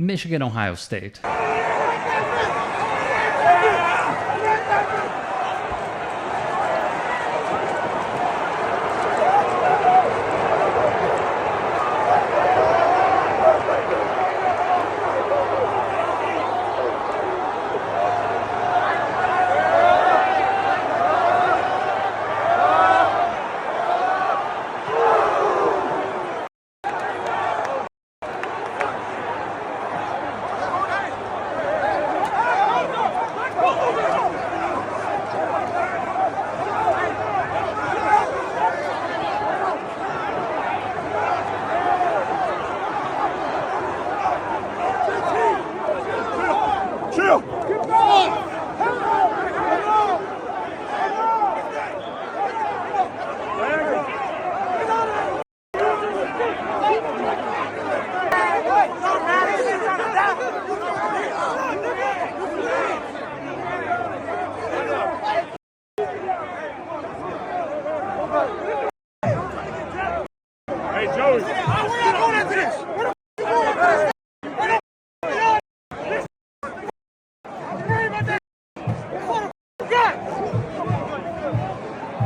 Michigan, Ohio State.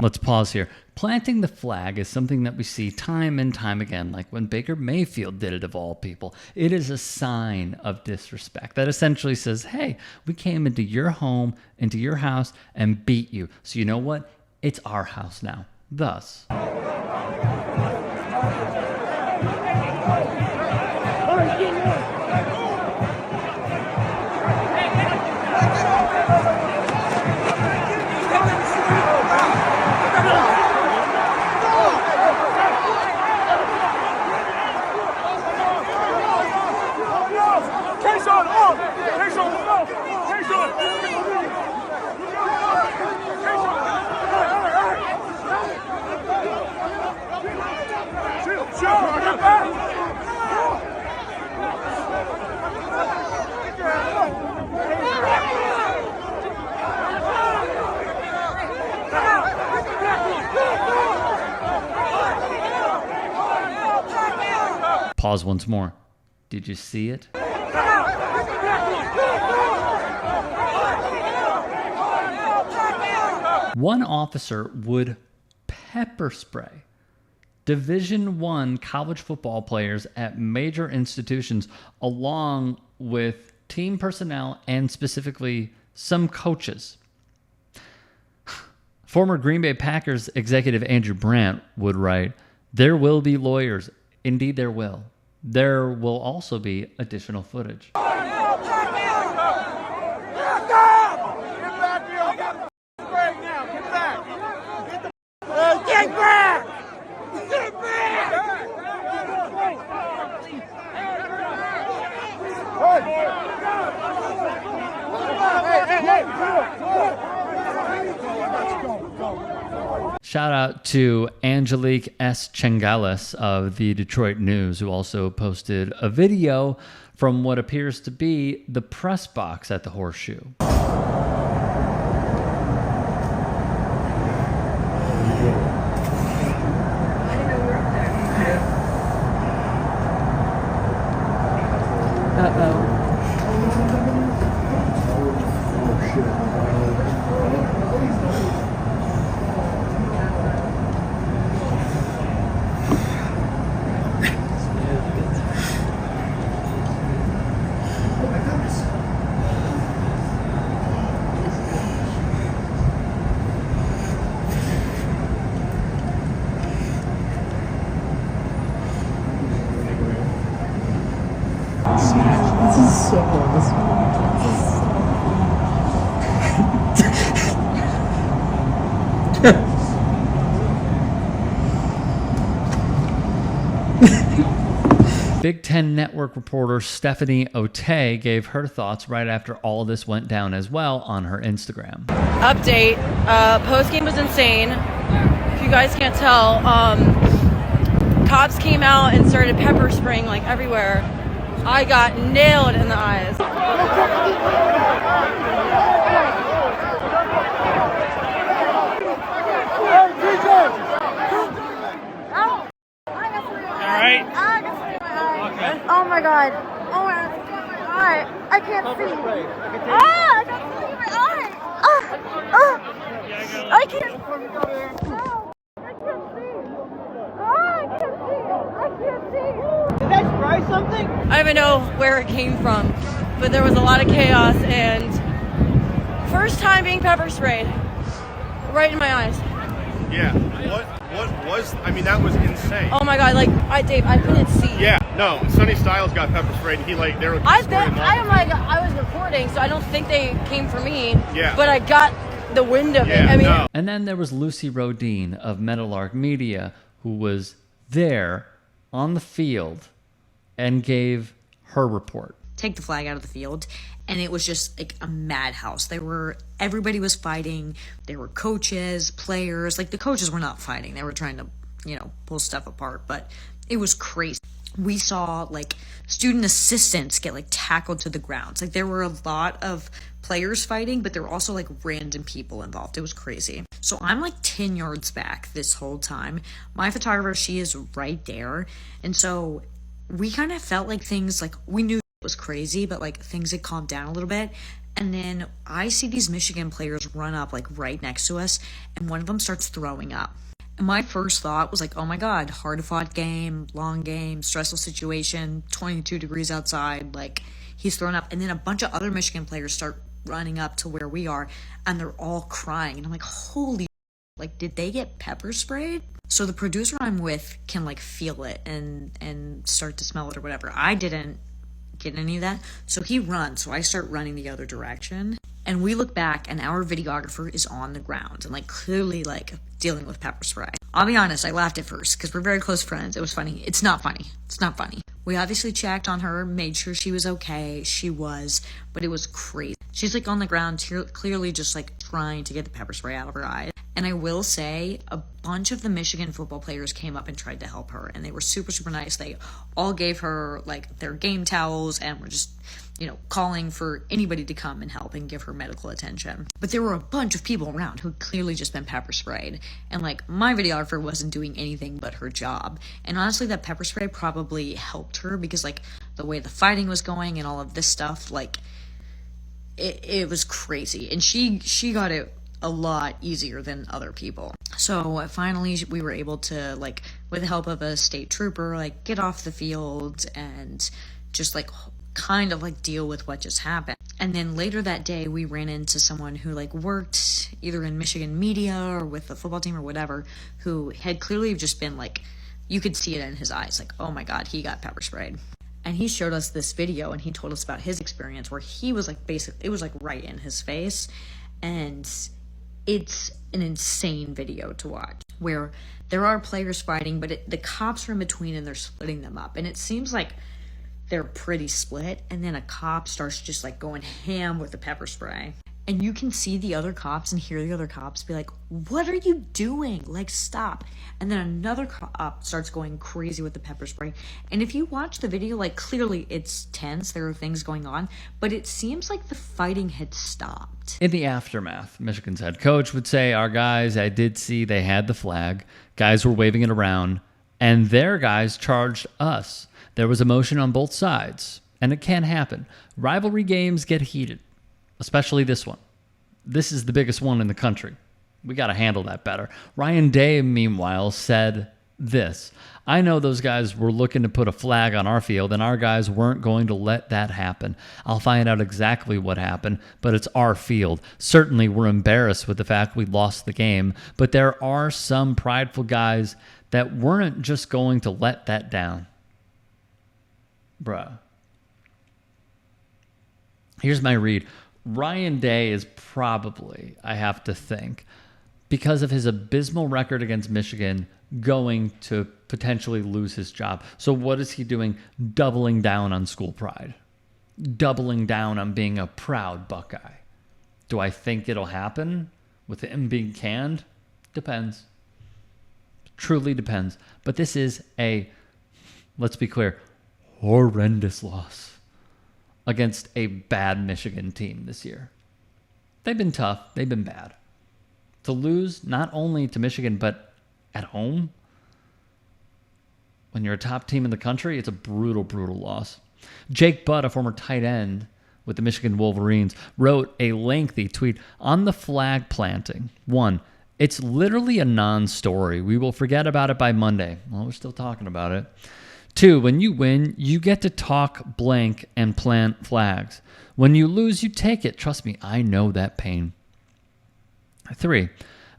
Let's pause here. Planting the flag is something that we see time and time again, like when Baker Mayfield did it of all people. It is a sign of disrespect that essentially says, hey, we came into your home, into your house, and beat you. So you know what? It's our house now. Thus. Pause once more. Did you see it? One officer would pepper spray Division I college football players at major institutions, along with team personnel and specifically some coaches. Former Green Bay Packers executive Andrew Brandt would write, "There will be lawyers. Indeed, there will. There will also be additional footage." Shout out to Angelique S. Chengalis of the Detroit News, who also posted a video from what appears to be the press box at the Horseshoe. Big Ten Network reporter Stephanie Otey gave her thoughts right after all this went down as well on her Instagram. Update, post-game was insane. If you guys can't tell, cops came out and started pepper spraying like everywhere. I got nailed in the eyes. All right. Oh my god. Oh my god. I can't see. Ah, I got something in my eye. I can't. No, I can't see. Ah, I can't see. I can't see. Did that spray something? I don't even know where it came from, but there was a lot of chaos and first time being pepper sprayed right in my eyes. Yeah. What was? I mean, that was insane. Oh my god! Like Dave, I couldn't see. Yeah. No. Sonny Styles got pepper sprayed. And he they were. I was recording, so I don't think they came for me. Yeah. But I got the wind of it. I mean, no. And then there was Lucy Rodine of Meadowlark Media, who was there on the field and gave her report. Take the flag out of the field, and it was just like a madhouse. Everybody was fighting. There were coaches, players. Like, the coaches were not fighting. They were trying to, pull stuff apart, but it was crazy. We saw like student assistants get like tackled to the ground. Like, there were a lot of players fighting, but there were also like random people involved. It was crazy. So I'm like 10 yards back this whole time. My photographer, she is right there. And so we kind of felt like things, like, we knew it was crazy, but like things had calmed down a little bit. And then I see these Michigan players run up like right next to us, and one of them starts throwing up. And my first thought was like, oh my God, hard-fought game, long game, stressful situation, 22 degrees outside, like, he's thrown up. And then a bunch of other Michigan players start running up to where we are, and they're all crying. And I'm like, holy, like, did they get pepper sprayed? So the producer I'm with can like feel it and start to smell it or whatever. I didn't get any of that. So he runs. So I start running the other direction. And we look back, and our videographer is on the ground and like clearly like dealing with pepper spray. I'll be honest, I laughed at first because we're very close friends. It was funny. It's not funny. It's not funny. We obviously checked on her, made sure she was okay. She was, but it was crazy. She's like on the ground, clearly just like trying to get the pepper spray out of her eyes. And I will say, a bunch of the Michigan football players came up and tried to help her, and they were super, super nice. They all gave her like their game towels and were just, calling for anybody to come and help and give her medical attention. But there were a bunch of people around who had clearly just been pepper sprayed. And like, my videographer wasn't doing anything but her job. And honestly, that pepper spray probably helped her because like the way the fighting was going and all of this stuff, like it was crazy. And she got it a lot easier than other people. So finally we were able to, like, with the help of a state trooper, like, get off the field and just like kind of like deal with what just happened. And then later that day we ran into someone who like worked either in Michigan media or with the football team or whatever, who had clearly just been like, you could see it in his eyes, like, oh my God, he got pepper sprayed. And he showed us this video and he told us about his experience where he was like, basically, it was like right in his face. And it's an insane video to watch where there are players fighting, but the cops are in between and they're splitting them up. And it seems like they're pretty split. And then a cop starts just like going ham with the pepper spray. And you can see the other cops and hear the other cops be like, what are you doing? Like, stop. And then another cop starts going crazy with the pepper spray. And if you watch the video, like, clearly it's tense. There are things going on. But it seems like the fighting had stopped. In the aftermath, Michigan's head coach would say, our guys, I did see they had the flag. Guys were waving it around. And their guys charged us. There was emotion on both sides. And it can happen. Rivalry games get heated. Especially this one. This is the biggest one in the country. We got to handle that better. Ryan Day, meanwhile, said this. I know those guys were looking to put a flag on our field, and our guys weren't going to let that happen. I'll find out exactly what happened, but it's our field. Certainly, we're embarrassed with the fact we lost the game, but there are some prideful guys that weren't just going to let that down. Bruh. Here's my read. Ryan Day is probably, I have to think, because of his abysmal record against Michigan, going to potentially lose his job. So what is he doing? Doubling down on school pride. Doubling down on being a proud Buckeye. Do I think it'll happen with him being canned? Depends. Truly depends. But this is a, let's be clear, horrendous loss against a bad Michigan team this year. They've been tough. They've been bad. To lose not only to Michigan, but at home, when you're a top team in the country, it's a brutal, brutal loss. Jake Butt, a former tight end, with the Michigan Wolverines, wrote a lengthy tweet on the flag planting. 1, it's literally a non-story. We will forget about it by Monday. Well, we're still talking about it. 2, when you win, you get to talk blank and plant flags. When you lose, you take it. Trust me, I know that pain. 3,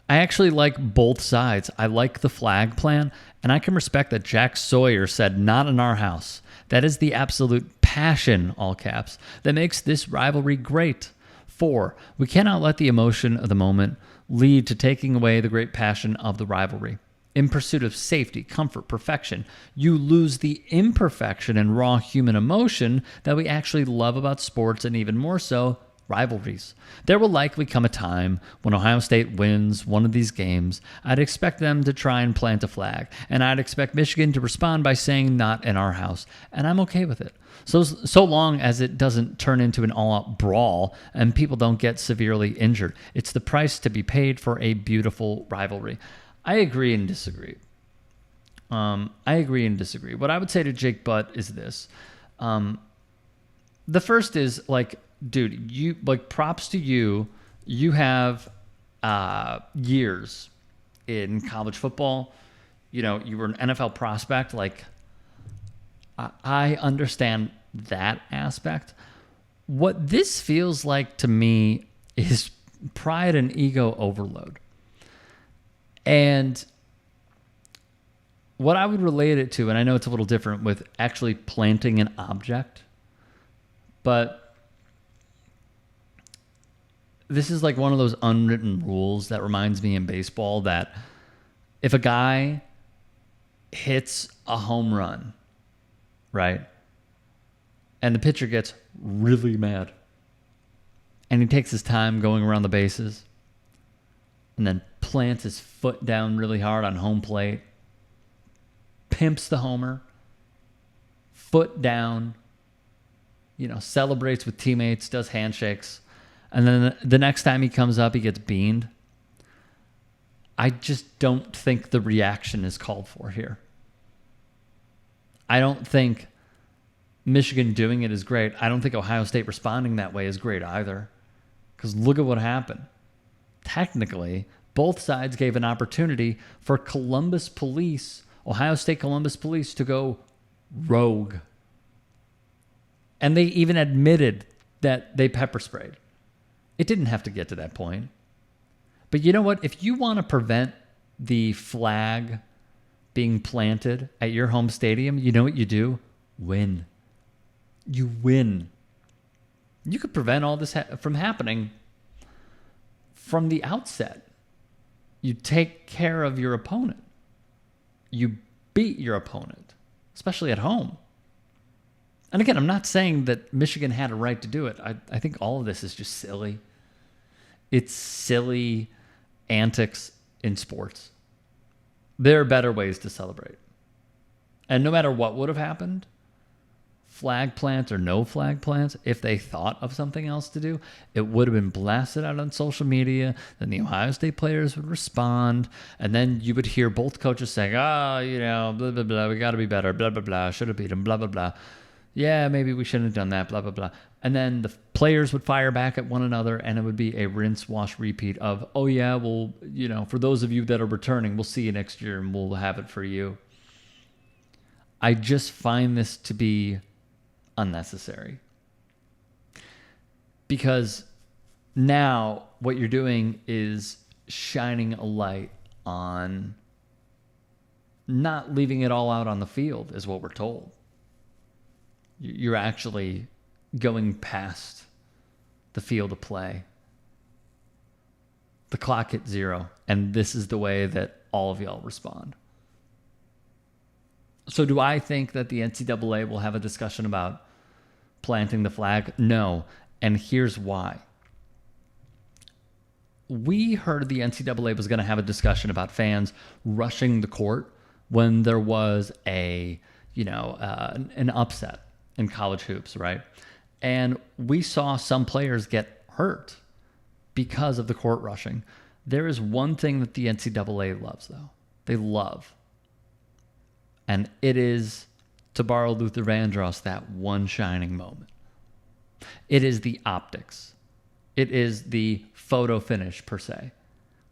I actually like both sides. I like the flag plan, and I can respect that Jack Sawyer said, not in our house. That is the absolute passion, all caps, that makes this rivalry great. 4, we cannot let the emotion of the moment lead to taking away the great passion of the rivalry. In pursuit of safety, comfort, perfection, you lose the imperfection and raw human emotion that we actually love about sports, and even more so, rivalries. There will likely come a time when Ohio State wins one of these games. I'd expect them to try and plant a flag, and I'd expect Michigan to respond by saying not in our house, and I'm okay with it. So long as it doesn't turn into an all-out brawl and people don't get severely injured. It's the price to be paid for a beautiful rivalry. I agree and disagree. What I would say to Jake Butt is this. The first is, like, dude, you, like, props to you. You have years in college football. You know, you were an NFL prospect. Like, I understand that aspect. What this feels like to me is pride and ego overload. And what I would relate it to, and I know it's a little different with actually planting an object, but this is like one of those unwritten rules that reminds me in baseball that if a guy hits a home run, right, and the pitcher gets really mad, and he takes his time going around the bases, and then plants his foot down really hard on home plate, pimps the homer, foot down, you know, celebrates with teammates, does handshakes, and then the next time he comes up, he gets beaned. I just don't think the reaction is called for here. I don't think Michigan doing it is great. I don't think Ohio State responding that way is great either. Because look at what happened. Technically, both sides gave an opportunity for Columbus police, Ohio State Columbus police, to go rogue. And they even admitted that they pepper sprayed. It didn't have to get to that point. But you know what? If you want to prevent the flag being planted at your home stadium, you know what you do? Win. You win. You could prevent all this from happening from the outset. You take care of your opponent. You beat your opponent, especially at home. And again, I'm not saying that Michigan had a right to do it. I think all of this is just silly. It's silly antics in sports. There are better ways to celebrate. And no matter what would have happened, flag plants or no flag plants, if they thought of something else to do, it would have been blasted out on social media. Then the Ohio State players would respond. And then you would hear both coaches saying, you know, blah, blah, blah, we got to be better, blah, blah, blah, should have beat them, blah, blah, blah. Yeah, maybe we shouldn't have done that, blah, blah, blah. And then the players would fire back at one another, and it would be a rinse, wash, repeat of, oh, yeah, well, you know, for those of you that are returning, we'll see you next year, and we'll have it for you. I just find this to be unnecessary. Because now what you're doing is shining a light on not leaving it all out on the field, is what we're told. You're actually going past the field of play. The clock hit 0, and this is the way that all of y'all respond. So do I think that the NCAA will have a discussion about planting the flag? No, and here's why. We heard the NCAA was going to have a discussion about fans rushing the court when there was an upset in college hoops, right? And we saw some players get hurt because of the court rushing. There is one thing that the NCAA loves, though. They love. And it is, to borrow Luther Vandross, that one shining moment. It is the optics. It is the photo finish, per se,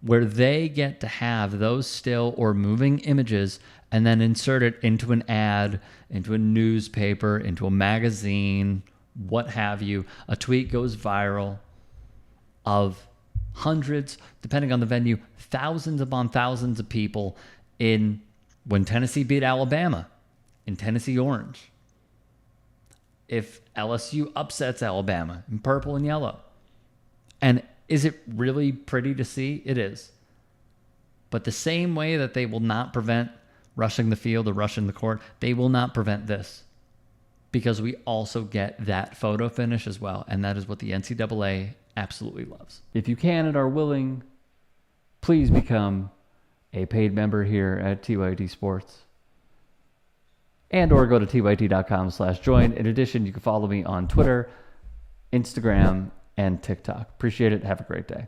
where they get to have those still or moving images and then insert it into an ad, into a newspaper, into a magazine, what have you. A tweet goes viral of hundreds, depending on the venue, thousands upon thousands of people when Tennessee beat Alabama in Tennessee orange. If LSU upsets Alabama in purple and yellow. And is it really pretty to see? It is. But the same way that they will not prevent rushing the field or rushing the court, they will not prevent this. Because we also get that photo finish as well. And that is what the NCAA absolutely loves. If you can and are willing, please become a paid member here at TYT Sports. And or go to tyt.com/join. In addition, you can follow me on Twitter, Instagram, and TikTok. Appreciate it. Have a great day.